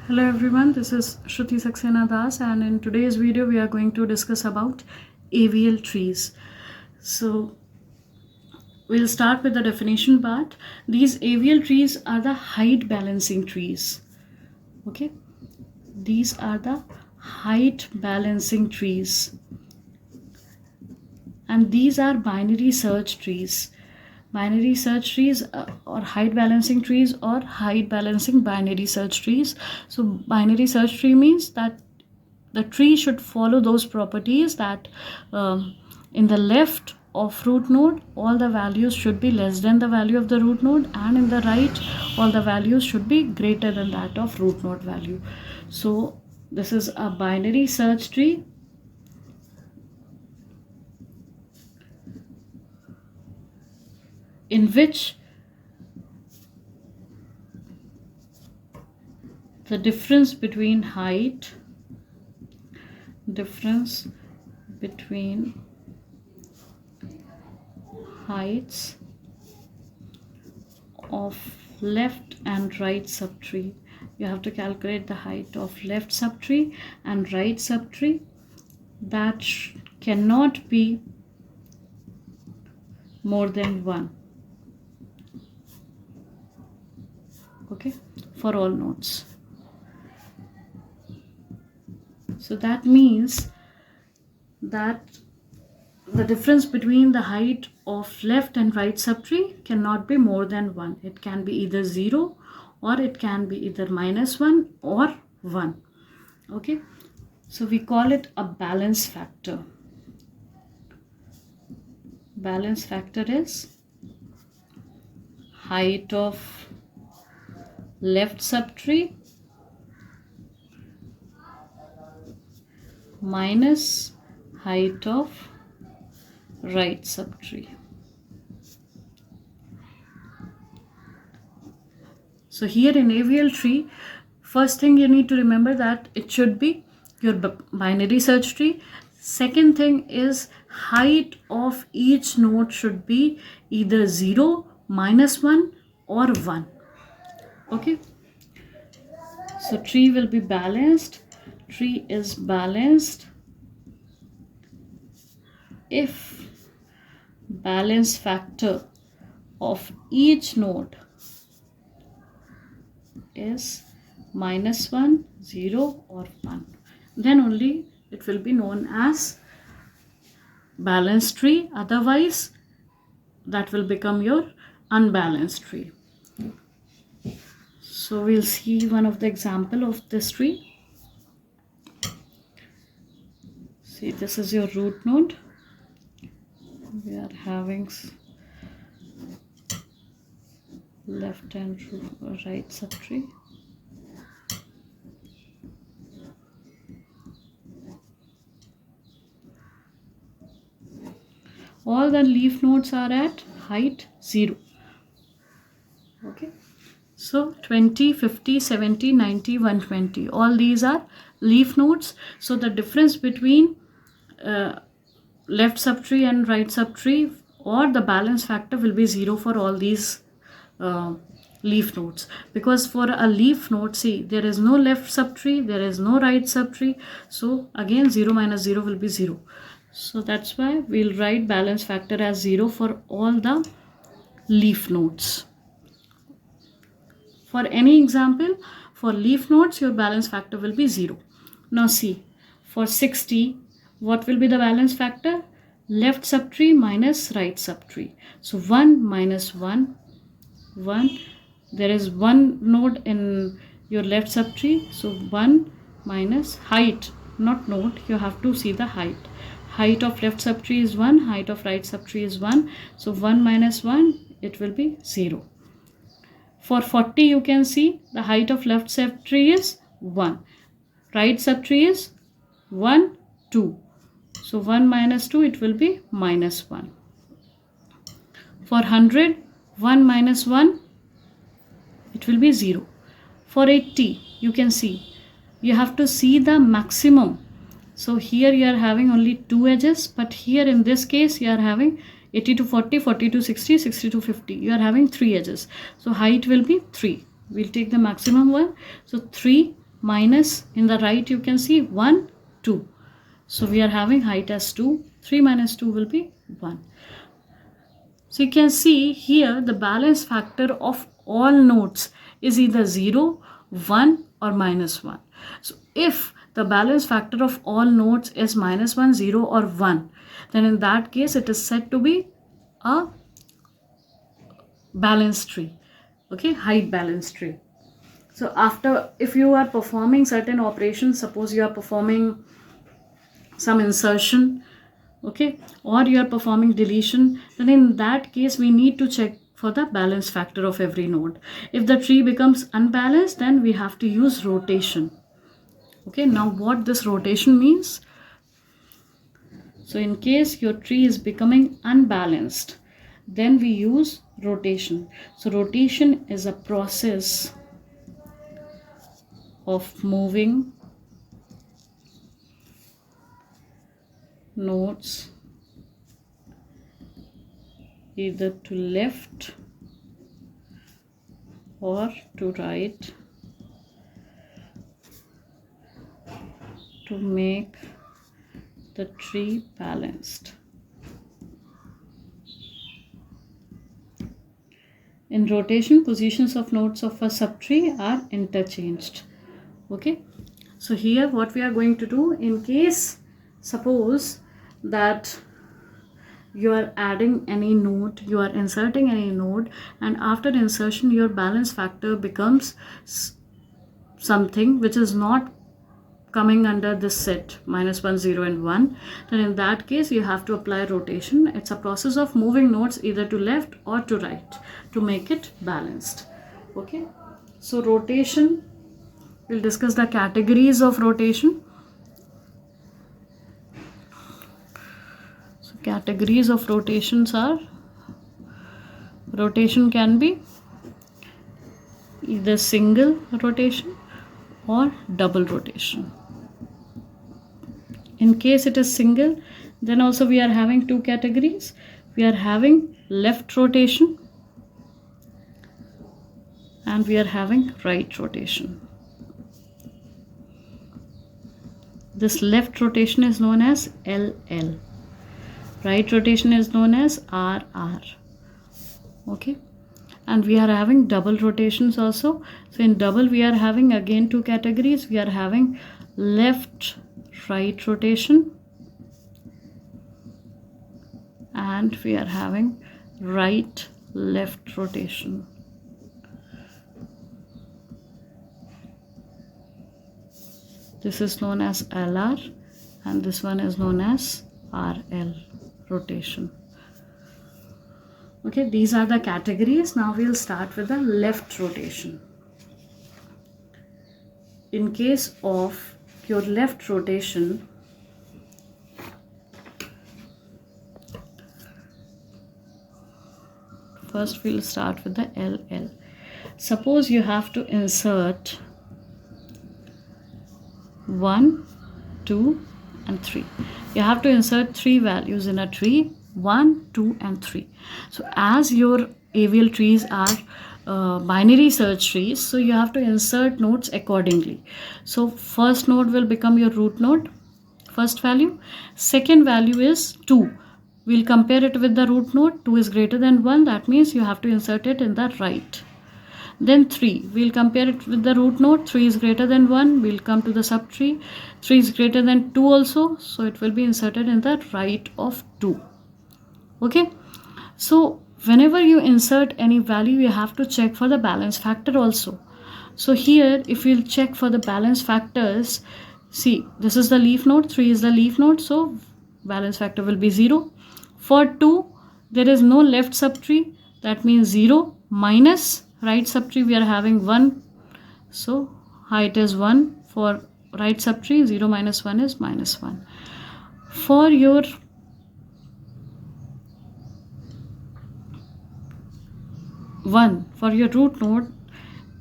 Hello everyone, this is Shruti Saxena Das, and in today's video we are going to discuss about avial trees. So we'll start with the definition part. These avial trees are the height balancing trees. Okay, these are the height balancing trees, and these are binary search trees. Binary search trees or height balancing trees or height balancing binary search trees. So binary search tree means that the tree should follow those properties that in the left of root node all the values should be less than the value of the root node, and in the right all the values should be greater than that of root node value. So this is a binary search tree. In which the difference between heights of left and right subtree, you have to calculate the height of left subtree and right subtree, that cannot be more than 1. Okay, for all nodes. So that means that the difference between the height of left and right subtree cannot be more than 1. It can be either 0 or it can be either -1 or 1. Okay, so we call it a balance factor. Balance factor is height of left subtree minus height of right subtree. So here in avial tree, first thing you need to remember that it should be your binary search tree. Second thing is height of each node should be either 0, -1 or 1. Okay, so tree will be balanced. Tree is balanced if balance factor of each node is -1, 0 or 1. Then only it will be known as balanced tree. Otherwise that will become your unbalanced tree. So we'll see one of the example of this tree. See, this is your root node. We are having left and right subtree. All the leaf nodes are at height 0. Okay, so 20, 50, 70, 90, 120, all these are leaf nodes. So the difference between left subtree and right subtree or the balance factor will be 0 for all these leaf nodes, because for a leaf node, see, there is no left subtree, there is no right subtree, so again 0 minus 0 will be 0. So that's why we'll write balance factor as 0 for all the leaf nodes. For any example, for leaf nodes your balance factor will be 0. Now see, for 60, what will be the balance factor? Left subtree minus right subtree. So 1 minus 1, 1. There is one node in your left subtree. So 1 minus height, not node, you have to see the height. Height of left subtree is 1, height of right subtree is 1. So 1 minus 1, it will be 0. For 40, you can see the height of left subtree is 1. Right subtree is 1, 2. So 1 minus 2, it will be -1. For 100, 1 minus 1, it will be 0. For 80, you can see, you have to see the maximum. So here you are having only 2 edges, but here in this case you are having 80 to 40, 40 to 60, 60 to 50. You are having 3 edges. So height will be 3. We'll take the maximum one. So 3 minus in the right you can see 1, 2. So we are having height as 2. 3 minus 2 will be 1. So you can see here the balance factor of all nodes is either 0, 1 or minus 1. So if the balance factor of all nodes is minus 1, 0 or 1, then in that case it is said to be a balanced tree. Okay, height balanced tree. So after, if you are performing certain operations, suppose you are performing some insertion, okay, or you are performing deletion, then in that case we need to check for the balance factor of every node. If the tree becomes unbalanced, then we have to use rotation. Okay, now what this rotation means? So in case your tree is becoming unbalanced, then we use rotation. So rotation is a process of moving nodes either to left or to right to make the tree balanced. In rotation, positions of nodes of a subtree are interchanged. Okay, so here what we are going to do, in case suppose that you are adding any node, you are inserting any node, and after insertion your balance factor becomes something which is not coming under this set minus 1, 0 and 1, then in that case you have to apply rotation. It's a process of moving nodes either to left or to right to make it balanced. Okay, so rotation, we'll discuss the categories of rotation. So categories of rotations are, rotation can be either single rotation or double rotation. In case it is single, then also we are having two categories. We are having left rotation and we are having right rotation. This left rotation is known as LL. Right rotation is known as RR. Okay, and we are having double rotations also. So in double we are having again two categories. We are having left right rotation and we are having right left rotation. This is known as LR and this one is known as RL rotation. Okay, these are the categories. Now we'll start with the left rotation. In case of your left rotation, first we'll start with the LL. Suppose you have to insert 1, 2 and 3. You have to insert 3 values in a tree, 1, 2 and 3. So as your AVL trees are binary search trees, so you have to insert nodes accordingly. So first node will become your root node, first value. Second value is 2. We'll compare it with the root node. 2 is greater than 1, that means you have to insert it in the right. Then 3, we'll compare it with the root node. 3 is greater than 1, we'll come to the subtree. 3 is greater than 2 also, so it will be inserted in the right of 2. Okay, so whenever you insert any value, you have to check for the balance factor also. So here if we'll check for the balance factors, see, this is the leaf node, 3 is the leaf node, so balance factor will be 0. For 2, there is no left subtree, that means 0, minus right subtree we are having 1, so height is 1. For right subtree, 0 minus 1 is minus 1. For your for your root node,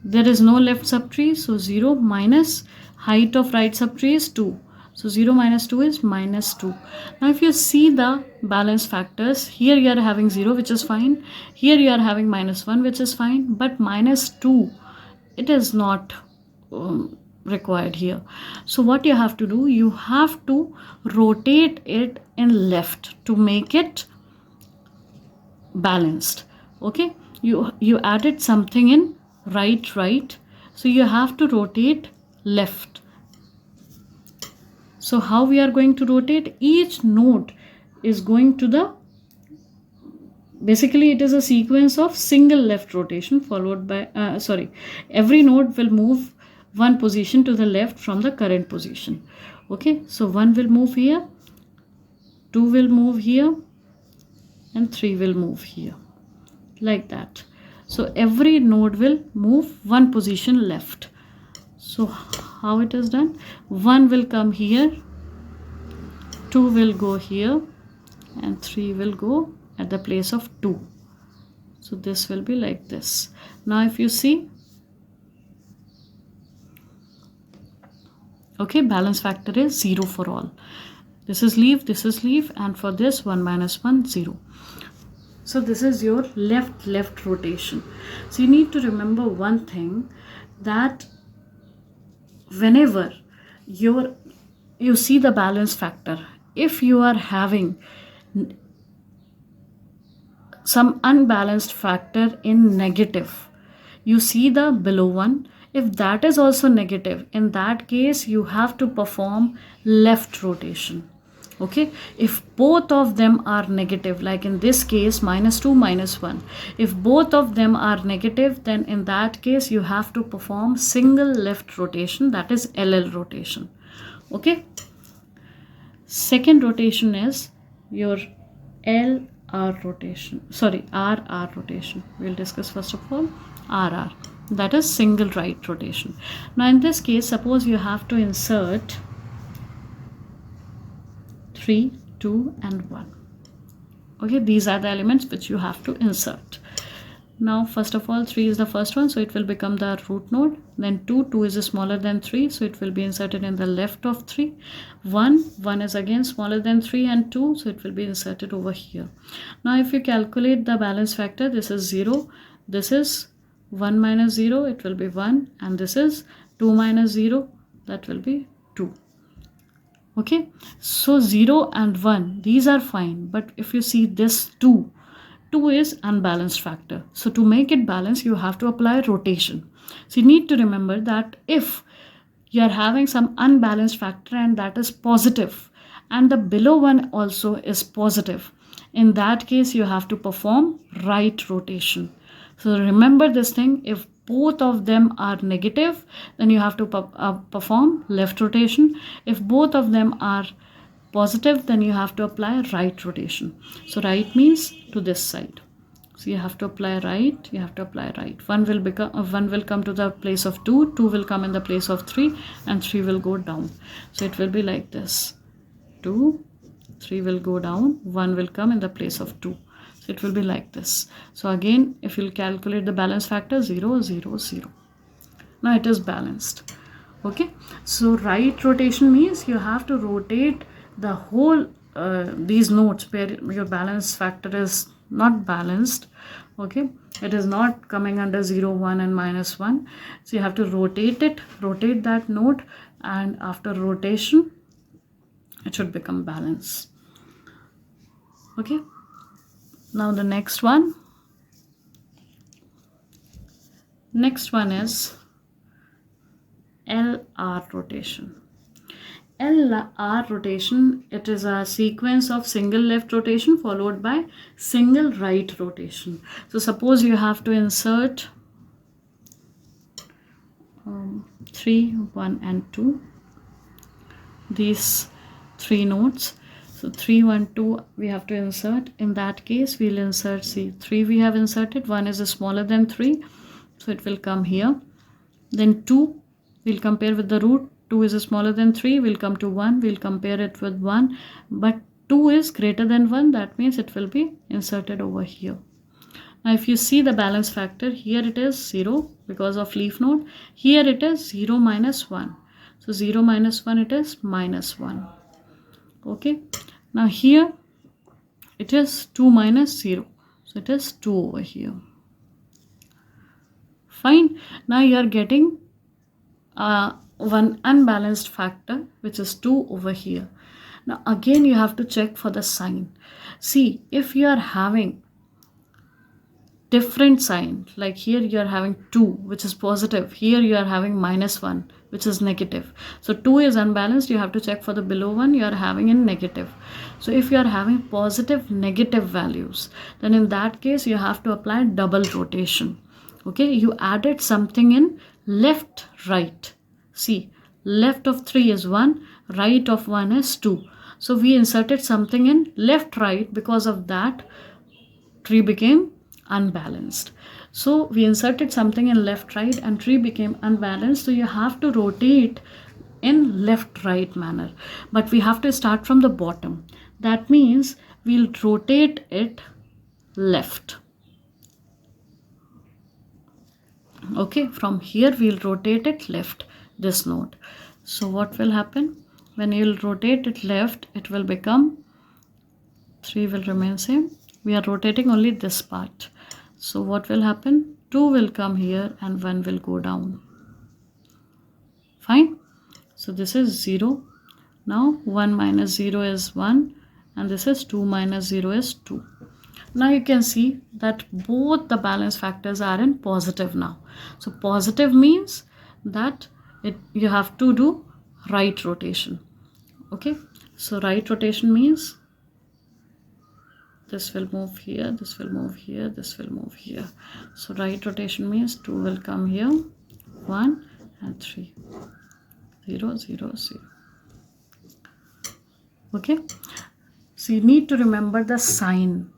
there is no left subtree, so 0 minus height of right subtree is 2. So 0 minus 2 is minus 2. Now if you see the balance factors, here you are having 0, which is fine. Here you are having minus 1, which is fine. But minus 2, it is not required here. So what you have to do, you have to rotate it in left to make it balanced. Okay, you added something in right, so you have to rotate left. So how we are going to rotate? Each node is going to the, basically it is a sequence of single left rotation followed by every node will move one position to the left from the current position. Okay, so 1 will move here, 2 will move here, and 3 will move here, like that. So every node will move one position left. So how it is done? 1 will come here, 2 will go here, and 3 will go at the place of 2. So this will be like this. Now if you see, okay, balance factor is 0 for all. This is leave, and for this 1 minus 1, 0. So this is your left rotation. So you need to remember one thing, that whenever you see the balance factor, if you are having some unbalanced factor in negative, you see the below one. If that is also negative, in that case you have to perform left rotation. Okay, if both of them are negative, like in this case -2 -1, if both of them are negative, then in that case you have to perform single left rotation, that is LL rotation. Okay, second rotation is your RR rotation. We'll discuss first of all RR, that is single right rotation. Now in this case, suppose you have to insert 3, 2 and 1. Okay, these are the elements which you have to insert. Now first of all, 3 is the first one, so it will become the root node. Then 2 is smaller than 3, so it will be inserted in the left of 3. 1 is again smaller than 3 and 2, so it will be inserted over here. Now if you calculate the balance factor, this is 0, this is 1 minus 0, it will be 1, and this is 2 minus 0, that will be 2. Okay, so 0 and 1, these are fine, but if you see this 2 is unbalanced factor. So to make it balanced, you have to apply rotation. So you need to remember that if you are having some unbalanced factor and that is positive, and the below one also is positive, in that case you have to perform right rotation. So remember this thing, if both of them are negative, then you have to perform left rotation. If both of them are positive, then you have to apply right rotation. So right means to this side. So you have to apply right, you have to apply right. 1 will come to the place of 2, 2 will come in the place of 3, and 3 will go down. So it will be like this. 2, 3 will go down, 1 will come in the place of 2. So it will be like this. So again, if you'll calculate the balance factor, 0, 0, 0. Now it is balanced. Okay, so right rotation means you have to rotate the whole these nodes where your balance factor is not balanced. Okay, it is not coming under 0, 1 and -1. So you have to rotate that node, and after rotation it should become balanced. Okay, now the next one is LR rotation. LR rotation, it is a sequence of single left rotation followed by single right rotation. So suppose you have to insert 3, 1 and 2, these 3 nodes. So 3, 1, 2 we have to insert. In that case we'll insert, see, 3 we have inserted, 1 is smaller than 3, so it will come here. Then 2 we'll compare with the root, 2 is smaller than 3, we'll come to 1, we'll compare it with 1, but 2 is greater than 1, that means it will be inserted over here. Now if you see the balance factor, here it is 0 because of leaf node, here it is 0 minus 1. So 0 minus 1, it is -1. Okay, now here it is 2 minus 0, so it is 2 over here. Fine, now you are getting one unbalanced factor, which is 2 over here. Now again you have to check for the sign. See, if you are having different sign, like here you are having 2 which is positive, here you are having -1 which is negative. So 2 is unbalanced, you have to check for the below one you are having in negative. So if you are having positive negative values, then in that case you have to apply double rotation. Okay, you added something in left right. See, left of 3 is 1, right of 1 is 2. So we inserted something in left right, because of that tree became unbalanced. So we inserted something in left right and tree became unbalanced. So you have to rotate in left right manner, but we have to start from the bottom. That means we'll rotate it left. Okay, from here we'll rotate it left, this node. So what will happen when you'll rotate it left? It will become 3 will remain same. We are rotating only this part. So what will happen? 2 will come here and 1 will go down. Fine. So this is 0. Now 1 minus 0 is 1 and this is 2 minus 0 is 2. Now you can see that both the balance factors are in positive now. So positive means that you have to do right rotation. Okay. So right rotation means this will move here, this will move here, this will move here. So right rotation means 2 will come here, 1 and 3, 0, 0, 0. Okay. So you need to remember the sign.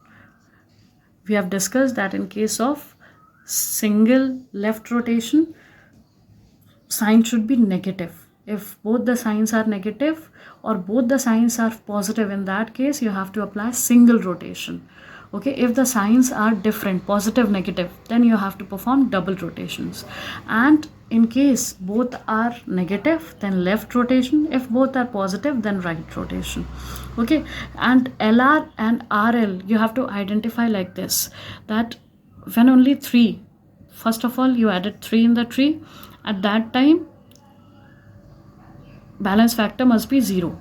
We have discussed that in case of single left rotation, sign should be negative. If both the signs are negative or both the signs are positive, in that case you have to apply single rotation. Okay, if the signs are different, positive, negative, then you have to perform double rotations. And in case both are negative, then left rotation. If both are positive, then right rotation. Okay, and LR and RL you have to identify like this, that when only 3, first of all you added 3 in the tree, at that time balance factor must be 0.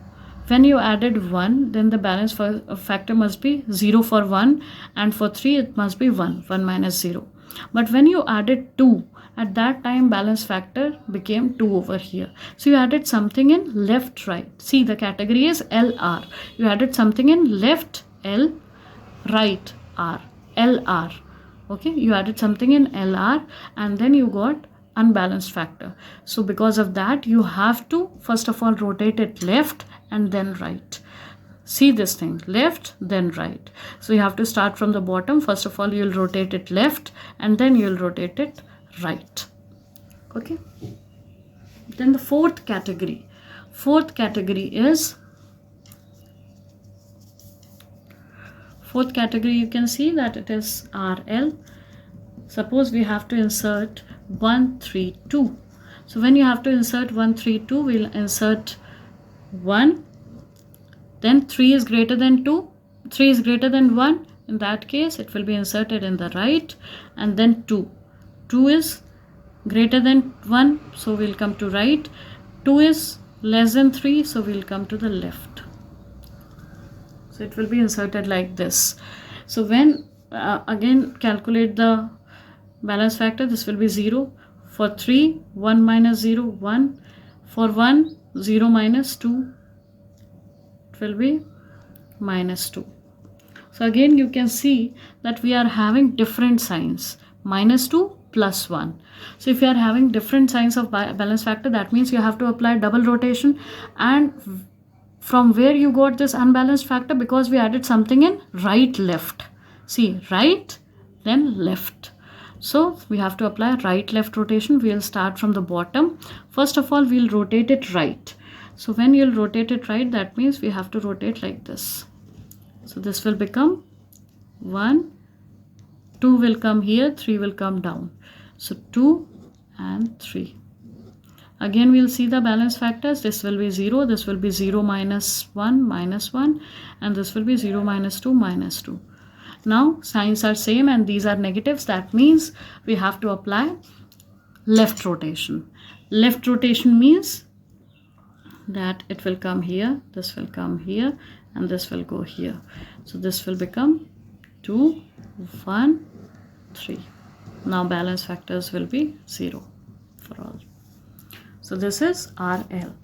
When you added 1, then the balance factor must be 0 for 1, and for 3 it must be 1 minus 0. But when you added 2, at that time balance factor became 2 over here. So you added something in left right. See, the category is LR. You added something in left L, right R, LR. Okay, you added something in LR and then you got unbalanced factor. So because of that you have to first of all rotate it left and then right. See this thing, left then right. So you have to start from the bottom. First of all you'll rotate it left and then you'll rotate it right. Okay, then the fourth category is you can see that it is RL. Suppose we have to insert 1, 3, 2. So when you have to insert 1, 3, 2, we'll insert 1, then 3 is greater than 2, 3 is greater than 1. In that case it will be inserted in the right, and then 2 is greater than 1, so we'll come to right. 2 is less than 3, so we'll come to the left. So it will be inserted like this. So when again calculate the balance factor, this will be 0. For 3, 1 minus 0, 1. For 1, 0 minus 2, it will be minus 2. So again you can see that we are having different signs, minus 2 plus 1. So if you are having different signs of balance factor, that means you have to apply double rotation. And from where you got this unbalanced factor? Because we added something in right left. See, right then left. So we have to apply right left rotation. We'll start from the bottom. First of all we'll rotate it right. So when you'll rotate it right, that means we have to rotate like this. So this will become 1, 2 will come here, 3 will come down. So 2 and 3. Again we'll see the balance factors. This will be 0, this will be 0 minus 1, and this will be 0 minus 2, minus 2. Now signs are same and these are negatives. That means we have to apply left rotation. Left rotation means that it will come here, this will come here, and this will go here. So this will become 2, 1, 3. Now balance factors will be 0 for all. So this is RL.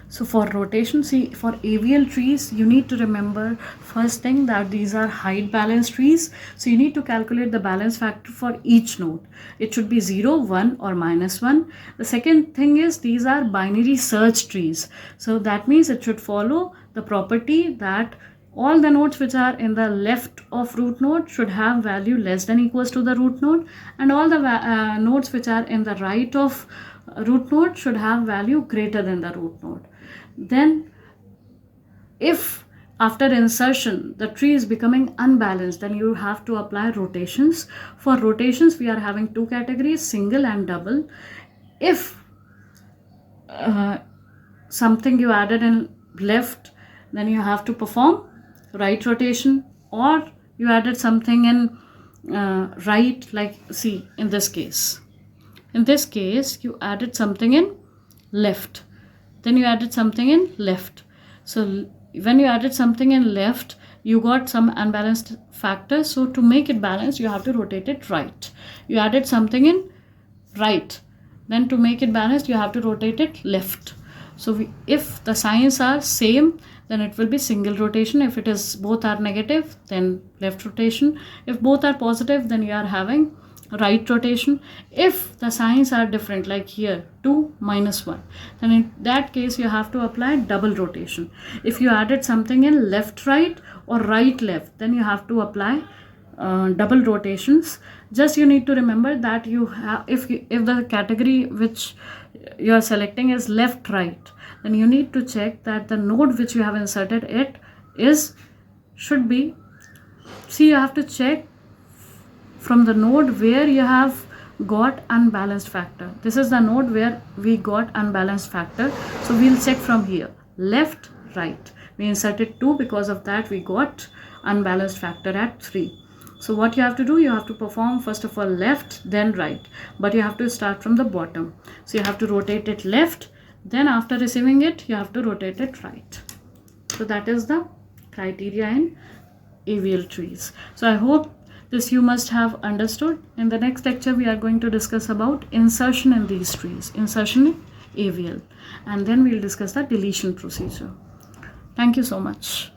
So for rotation, see, for AVL trees, you need to remember first thing that these are height balance trees. So you need to calculate the balance factor for each node. It should be 0, 1 or -1. The second thing is these are binary search trees. So that means it should follow the property that all the nodes which are in the left of root node should have value less than equals to the root node, and all the nodes which are in the right of root node should have value greater than the root node. Then if after insertion the tree is becoming unbalanced, then you have to apply rotations. For rotations we are having two categories, single and double. If something you added in left, then you have to perform right rotation, or you added something in right, like see in this case. In this case, you added something in left. Then you added something in left. So when you added something in left, you got some unbalanced factor. So to make it balanced, you have to rotate it right. You added something in right. Then to make it balanced, you have to rotate it left. So if the signs are same, then it will be single rotation. If it is both are negative, then left rotation. If both are positive, then you are having right rotation. If the signs are different, like here 2, -1, then in that case you have to apply double rotation. If you added something in left right or right left, then you have to apply double rotations. Just you need to remember that you have, if the category which you are selecting is left right, then you need to check that the node which you have inserted it should be, see, you have to check from the node where you have got unbalanced factor. This is the node where we got unbalanced factor. So we'll check from here, left, right. We inserted 2, because of that we got unbalanced factor at 3. So what you have to do, you have to perform first of all left, then right. But you have to start from the bottom. So you have to rotate it left, then after receiving it, you have to rotate it right. So that is the criteria in AVL trees. So I hope this you must have understood. In the next lecture, we are going to discuss about insertion in these trees, insertion in AVL, and then we'll discuss the deletion procedure. Thank you so much.